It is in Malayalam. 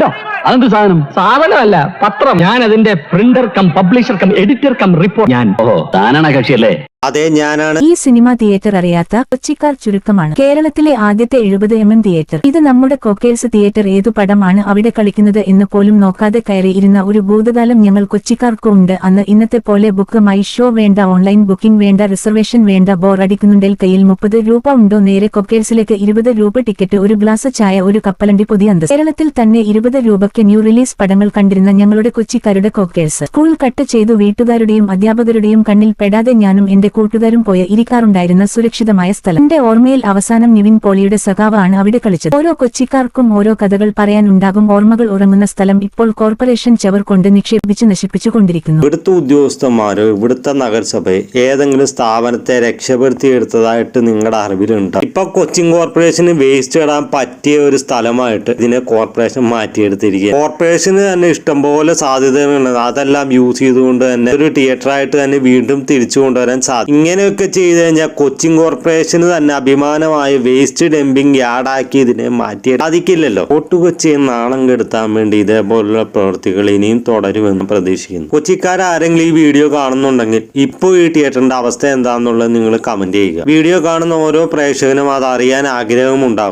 ഹെഡോ അതെന്ത് സാധനം? സാധനമല്ല, പത്രം. ഞാൻ അതിന്റെ printer cum publisher cum editor cum report. ഞാൻ താനാണ് കക്ഷിയല്ലേ? അതെ, ഞാനാണ്. ഈ സിനിമ തിയേറ്റർ അറിയാത്ത കൊച്ചിക്കാർ ചുരുക്കമാണ്. കേരളത്തിലെ ആദ്യത്തെ 70mm തിയേറ്റർ. ഇത് നമ്മുടെ കോക്കേഴ്സ് തിയേറ്റർ. ഏതു പടമാണ് അവിടെ കളിക്കുന്നത് എന്ന് പോലും നോക്കാതെ കയറി ഇരുന്ന ഒരു ഭൂതകാലം ഞങ്ങൾ കൊച്ചിക്കാർക്കും ഉണ്ട്. അന്ന് ഇന്നത്തെ പോലെ ബുക്ക് മൈ ഷോ വേണ്ട, ഓൺലൈൻ ബുക്കിംഗ് വേണ്ട, റിസർവേഷൻ വേണ്ട. ബോർ അടിക്കുന്നുണ്ടെങ്കിൽ കയ്യിൽ 30 രൂപ ഉണ്ടോ, നേരെ കൊക്കേഴ്സിലേക്ക് 20 രൂപ ടിക്കറ്റ്, ഒരു ഗ്ലാസ് ചായ, ഒരു കപ്പലണ്ടി. പുതിയ അന്തസ്. കേരളത്തിൽ തന്നെ 20 രൂപയ്ക്ക് ന്യൂ റിലീസ് പടങ്ങൾ കണ്ടിരുന്ന ഞങ്ങളുടെ കൊച്ചിക്കാരുടെ കോക്കേഴ്സ്. സ്കൂൾ കട്ട് ചെയ്തു വീട്ടുകാരുടെയും അധ്യാപകരുടെയും കണ്ണിൽ പെടാതെ ഞാനും എന്റെ കൂട്ടുകാരും പോയ ഇരിക്കാറുണ്ടായിരുന്ന സുരക്ഷിതമായ സ്ഥലം. എന്റെ ഓർമ്മയിൽ അവസാനം നിവിൻ പോളിയുടെ സഖാവ് ആണ് അവിടെ കളിച്ചത്. ഓരോ കൊച്ചിക്കാർക്കും ഓരോ കഥകൾ പറയാനുണ്ടാകും. ഓർമ്മകൾ ഉറങ്ങുന്ന സ്ഥലം ഇപ്പോൾ കോർപ്പറേഷൻ ചവർ കൊണ്ട് നിക്ഷേപിച്ച് നശിപ്പിച്ചുകൊണ്ടിരിക്കുന്നു. ഇവിടുത്തെ ഉദ്യോഗസ്ഥന്മാരോ ഇവിടുത്തെ നഗരസഭയെ ഏതെങ്കിലും സ്ഥാപനത്തെ രക്ഷപ്പെടുത്തിയെടുത്തതായിട്ട് നിങ്ങളുടെ അറിവിലുണ്ടോ? ഇപ്പൊ കൊച്ചിൻ കോർപ്പറേഷന് വേസ്റ്റ് ഇടാൻ പറ്റിയ ഒരു സ്ഥലമായിട്ട് ഇതിനെ കോർപ്പറേഷൻ മാറ്റിയെടുത്തിരിക്കുക. കോർപ്പറേഷന് തന്നെ ഇഷ്ടംപോലെ സാധ്യതകളുണ്ട്. അതെല്ലാം യൂസ് ചെയ്തുകൊണ്ട് തന്നെ ഒരു തിയേറ്ററായിട്ട് തന്നെ വീണ്ടും തിരിച്ചു കൊണ്ടുവരാൻ സാധിക്കും. ഇങ്ങനെയൊക്കെ ചെയ്ത് കഴിഞ്ഞാൽ കൊച്ചിൻ കോർപ്പറേഷന് തന്നെ അഭിമാനമായ വേസ്റ്റ് ഡംപിംഗ് യാർഡാക്കി ഇതിനെ മാറ്റി സാധിക്കില്ലല്ലോ. ഫോർട്ട് കൊച്ചിയെ നാണം കെടുത്താൻ വേണ്ടി ഇതേപോലുള്ള പ്രവൃത്തികൾ ഇനിയും തുടരുമെന്ന് പ്രതീക്ഷിക്കുന്നു. കൊച്ചിക്കാരെങ്കിലും ഈ വീഡിയോ കാണുന്നുണ്ടെങ്കിൽ ഇപ്പോൾ ഈ തിയേറ്ററിന്റെ അവസ്ഥ എന്താണെന്നുള്ളത് നിങ്ങൾ കമന്റ് ചെയ്യുക. വീഡിയോ കാണുന്ന ഓരോ പ്രേക്ഷകനും അത് അറിയാൻ ആഗ്രഹമുണ്ടാകും.